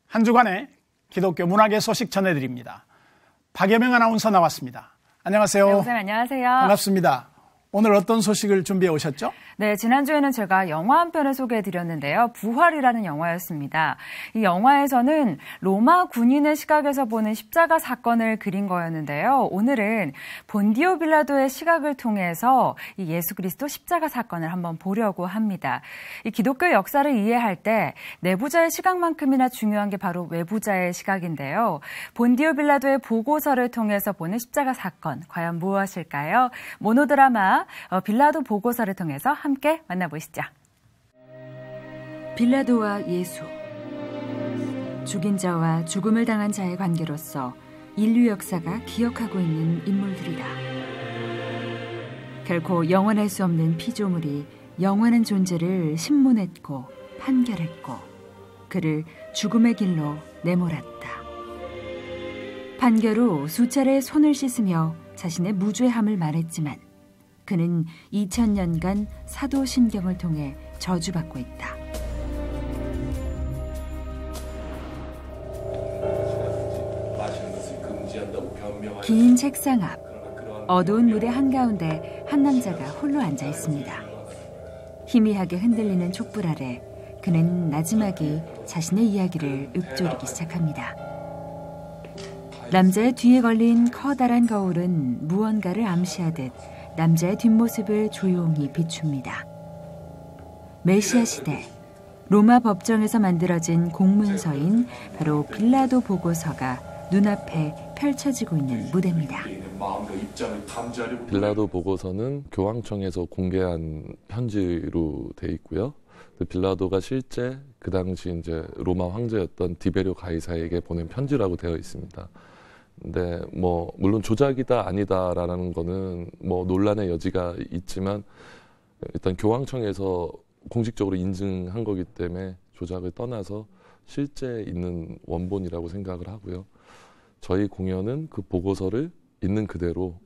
한 주간의 기독교 문학의 소식 전해드립니다. 박여명 아나운서 나왔습니다. 안녕하세요. 네, 목사님 안녕하세요. 반갑습니다. 오늘 어떤 소식을 준비해 오셨죠? 네, 지난주에는 제가 영화 한 편을 소개해드렸는데요. 부활이라는 영화였습니다. 이 영화에서는 로마 군인의 시각에서 보는 십자가 사건을 그린 거였는데요. 오늘은 본디오 빌라도의 시각을 통해서 이 예수 그리스도 십자가 사건을 한번 보려고 합니다. 이 기독교 역사를 이해할 때 내부자의 시각만큼이나 중요한 게 바로 외부자의 시각인데요. 본디오 빌라도의 보고서를 통해서 보는 십자가 사건, 과연 무엇일까요? 모노드라마 빌라도 보고서를 통해서 함께 만나보시죠. 빌라도와 예수. 죽인 자와 죽음을 당한 자의 관계로서 인류 역사가 기억하고 있는 인물들이다. 결코 영원할 수 없는 피조물이 영원한 존재를 신문했고 판결했고 그를 죽음의 길로 내몰았다. 판결 후 수차례 손을 씻으며 자신의 무죄함을 말했지만 그는 2000년간 사도신경을 통해 저주받고 있다. 긴 책상 앞, 어두운 무대 한가운데 한 남자가 홀로 앉아 있습니다. 희미하게 흔들리는 촛불 아래 그는 나지막이 자신의 이야기를 읊조리기 시작합니다. 남자의 뒤에 걸린 커다란 거울은 무언가를 암시하듯 남자의 뒷모습을 조용히 비춥니다. 메시아 시대 로마 법정에서 만들어진 공문서인 바로 빌라도 보고서가 눈앞에 펼쳐지고 있는 무대입니다. 빌라도 보고서는 교황청에서 공개한 편지로 돼 있고요. 빌라도가 실제 그 당시 이제 로마 황제였던 디베리오 가이사에게 보낸 편지라고 되어 있습니다. 근데 물론 조작이다 아니다라는 거는 논란의 여지가 있지만 일단 교황청에서 공식적으로 인증한 거기 때문에 조작을 떠나서 실제 있는 원본이라고 생각을 하고요. 저희 공연은 그 보고서를 있는 그대로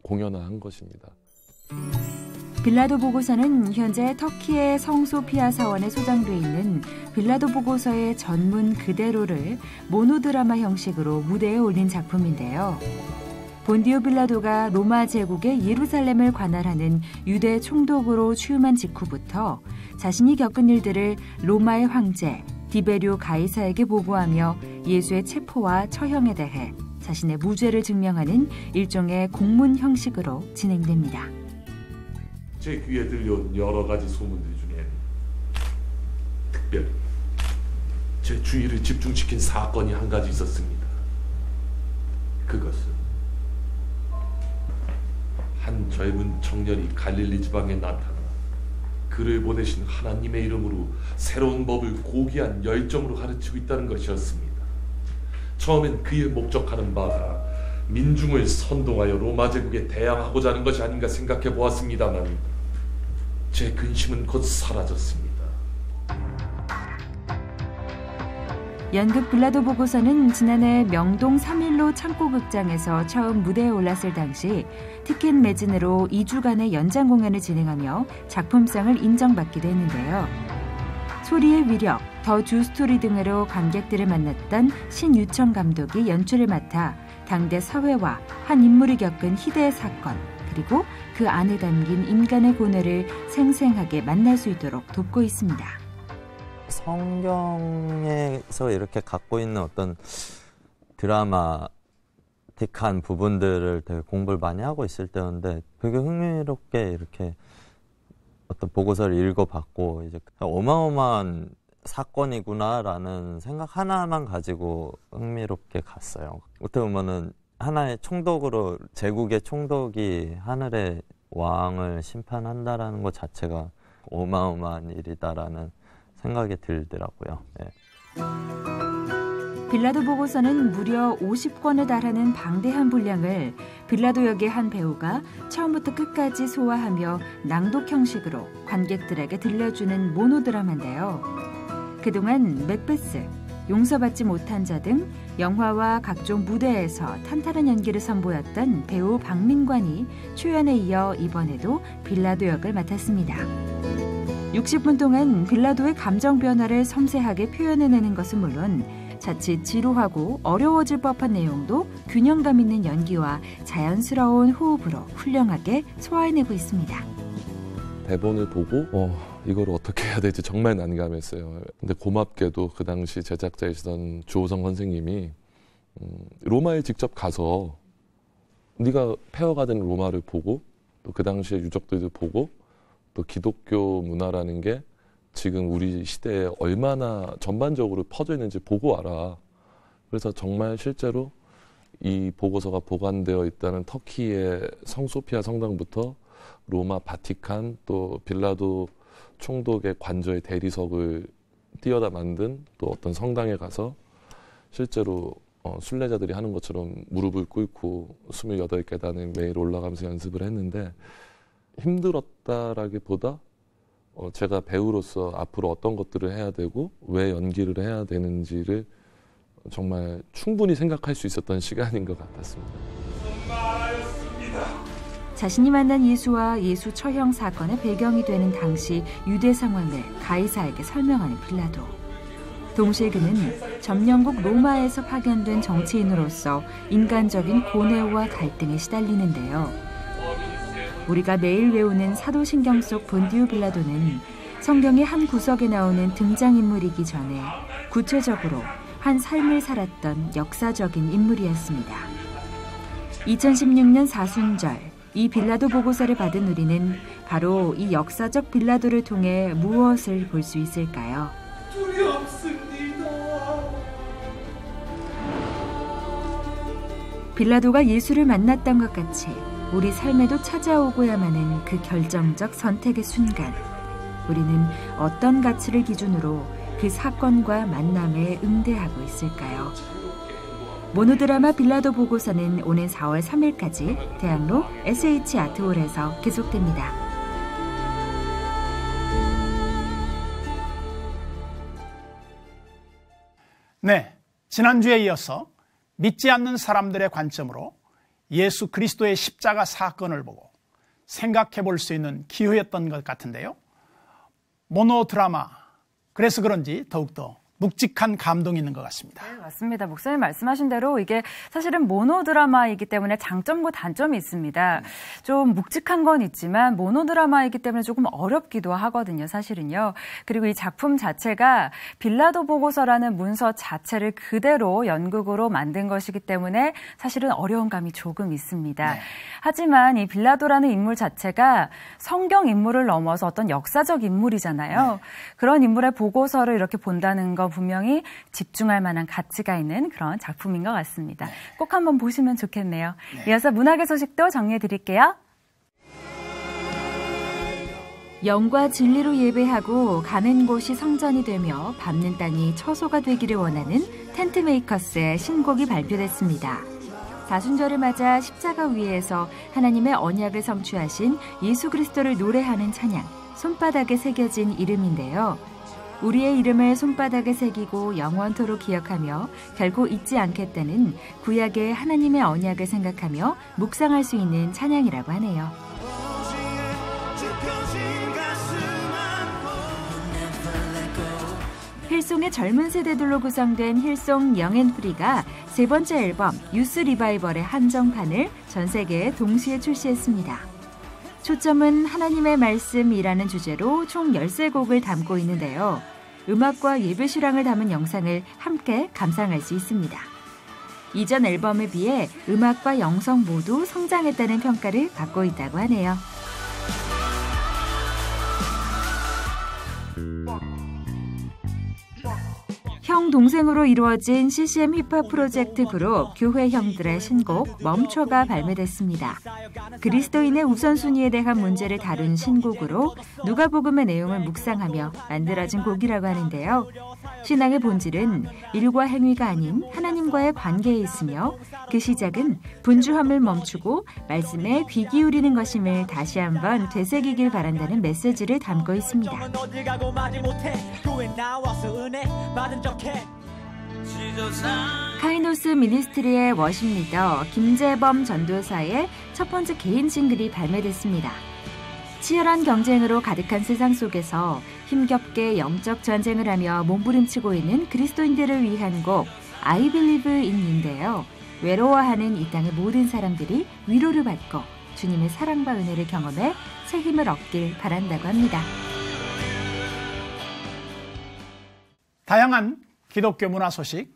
공연화한 것입니다. 빌라도 보고서는 현재 터키의 성소피아 사원에 소장돼 있는 빌라도 보고서의 전문 그대로를 모노드라마 형식으로 무대에 올린 작품인데요. 본디오 빌라도가 로마 제국의 예루살렘을 관할하는 유대 총독으로 취임한 직후부터 자신이 겪은 일들을 로마의 황제 디베리오 가이사에게 보고하며 예수의 체포와 처형에 대해 자신의 무죄를 증명하는 일종의 공문 형식으로 진행됩니다. 제 귀에 들려온 여러 가지 소문들 중에 특별히 제 주의를 집중시킨 사건이 한 가지 있었습니다. 그것은 한 젊은 청년이 갈릴리 지방에 나타나 그를 보내신 하나님의 이름으로 새로운 법을 고귀한 열정으로 가르치고 있다는 것이었습니다. 처음엔 그의 목적하는 바가 민중을 선동하여 로마 제국에 대항하고자 하는 것이 아닌가 생각해 보았습니다만 제 근심은 곧 사라졌습니다. 연극 빌라도 보고서는 지난해 명동 3.15 창고극장에서 처음 무대에 올랐을 당시 티켓 매진으로 2주간의 연장 공연을 진행하며 작품상을 인정받기도 했는데요. 소리의 위력, 더 주 스토리 등으로 관객들을 만났던 신유청 감독이 연출을 맡아 당대 사회와 한 인물이 겪은 희대의 사건 그리고 그 안에 담긴 인간의 고뇌를 생생하게 만날 수 있도록 돕고 있습니다. 성경에서 이렇게 갖고 있는 어떤 드라마틱한 부분들을 되게 공부를 많이 하고 있을 때였는데 되게 흥미롭게 이렇게 어떤 보고서를 읽어봤고 이제 어마어마한 사건이구나라는 생각 하나만 가지고 흥미롭게 갔어요. 어떻게 보면은 하나의 총독으로 제국의 총독이 하늘의 왕을 심판한다라는 것 자체가 어마어마한 일이다라는 생각이 들더라고요. 네. 빌라도 보고서는 무려 50권에 달하는 방대한 분량을 빌라도 역의 한 배우가 처음부터 끝까지 소화하며 낭독 형식으로 관객들에게 들려주는 모노드라마인데요. 그동안 맥베스, 용서받지 못한 자 등 영화와 각종 무대에서 탄탄한 연기를 선보였던 배우 박민관이 초연에 이어 이번에도 빌라도 역을 맡았습니다. 60분 동안 빌라도의 감정 변화를 섬세하게 표현해내는 것은 물론 자칫 지루하고 어려워질 법한 내용도 균형감 있는 연기와 자연스러운 호흡으로 훌륭하게 소화해내고 있습니다. 대본을 보고 이걸 어떻게 해야 될지 정말 난감했어요. 근데 고맙게도 그 당시 제작자이시던 주호성 선생님이 로마에 직접 가서 네가 폐허가 된 로마를 보고 또 그 당시의 유적들도 보고 또 기독교 문화라는 게 지금 우리 시대에 얼마나 전반적으로 퍼져 있는지 보고 와라. 그래서 정말 실제로 이 보고서가 보관되어 있다는 터키의 성소피아 성당부터 로마 바티칸 또 빌라도 총독의 관저의 대리석을 띄어다 만든 또 어떤 성당에 가서 실제로 순례자들이 하는 것처럼 무릎을 꿇고 28계단을 매일 올라가면서 연습을 했는데 힘들었다라기보다 제가 배우로서 앞으로 어떤 것들을 해야 되고 왜 연기를 해야 되는지를 정말 충분히 생각할 수 있었던 시간인 것 같았습니다. 자신이 만난 예수와 예수 처형 사건의 배경이 되는 당시 유대 상황을 가이사에게 설명하는 빌라도. 동시에 그는 점령국 로마에서 파견된 정치인으로서 인간적인 고뇌와 갈등에 시달리는데요. 우리가 매일 외우는 사도신경 속 본디오 빌라도는 성경의 한 구석에 나오는 등장인물이기 전에 구체적으로 한 삶을 살았던 역사적인 인물이었습니다. 2016년 사순절, 이 빌라도 보고서를 받은 우리는 바로 이 역사적 빌라도를 통해 무엇을 볼 수 있을까요? 두렵습니다. 빌라도가 예수를 만났던 것 같이 우리 삶에도 찾아오고야만 하는 그 결정적 선택의 순간, 우리는 어떤 가치를 기준으로 그 사건과 만남에 응대하고 있을까요? 모노드라마 빌라도 보고서는 오는 4월 3일까지 대학로 SH아트홀에서 계속됩니다. 네, 지난주에 이어서 믿지 않는 사람들의 관점으로 예수 그리스도의 십자가 사건을 보고 생각해 볼 수 있는 기회였던 것 같은데요. 모노드라마, 그래서 그런지 더욱더 묵직한 감동이 있는 것 같습니다. 네, 맞습니다. 목사님 말씀하신 대로 이게 사실은 모노드라마이기 때문에 장점과 단점이 있습니다. 좀 묵직한 건 있지만 모노드라마이기 때문에 조금 어렵기도 하거든요, 사실은요. 그리고 이 작품 자체가 빌라도 보고서라는 문서 자체를 그대로 연극으로 만든 것이기 때문에 사실은 어려운 감이 조금 있습니다. 네. 하지만 이 빌라도라는 인물 자체가 성경 인물을 넘어서 어떤 역사적 인물이잖아요. 네. 그런 인물의 보고서를 이렇게 본다는 거 분명히 집중할 만한 가치가 있는 그런 작품인 것 같습니다. 네. 꼭 한번 보시면 좋겠네요. 네. 이어서 문학의 소식도 정리해 드릴게요. 영과 진리로 예배하고 가는 곳이 성전이 되며 밟는 땅이 처소가 되기를 원하는 텐트메이커스의 신곡이 발표됐습니다. 사순절을 맞아 십자가 위에서 하나님의 언약을 성취하신 예수 그리스도를 노래하는 찬양, 손바닥에 새겨진 이름인데요. 우리의 이름을 손바닥에 새기고 영원토록 기억하며 결코 잊지 않겠다는 구약의 하나님의 언약을 생각하며 묵상할 수 있는 찬양이라고 하네요. 힐송의 젊은 세대들로 구성된 힐송 영앤프리가 세 번째 앨범 유스 리바이벌의 한정판을 전 세계에 동시에 출시했습니다. 초점은 하나님의 말씀이라는 주제로 총 13곡을 담고 있는데요. 음악과 예배 실황을 담은 영상을 함께 감상할 수 있습니다. 이전 앨범에 비해 음악과 영성 모두 성장했다는 평가를 받고 있다고 하네요. 형 동생으로 이루어진 CCM 힙합 프로젝트 그룹 교회 형들의 신곡 멈춰가 발매됐습니다. 그리스도인의 우선순위에 대한 문제를 다룬 신곡으로 누가복음의 내용을 묵상하며 만들어진 곡이라고 하는데요. 신앙의 본질은 일과 행위가 아닌 하나님과의 관계에 있으며 그 시작은 분주함을 멈추고 말씀에 귀 기울이는 것임을 다시 한번 되새기길 바란다는 메시지를 담고 있습니다. 카이노스 미니스트리의 워십 리더 김재범 전도사의 첫 번째 개인 싱글이 발매됐습니다. 치열한 경쟁으로 가득한 세상 속에서 힘겹게 영적 전쟁을 하며 몸부림치고 있는 그리스도인들을 위한 곡 I Believe In인데요. 외로워하는 이 땅의 모든 사람들이 위로를 받고 주님의 사랑과 은혜를 경험해 새 힘을 얻길 바란다고 합니다. 다양한 기독교 문화 소식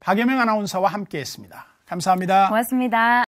박여명 아나운서와 함께했습니다. 감사합니다. 고맙습니다.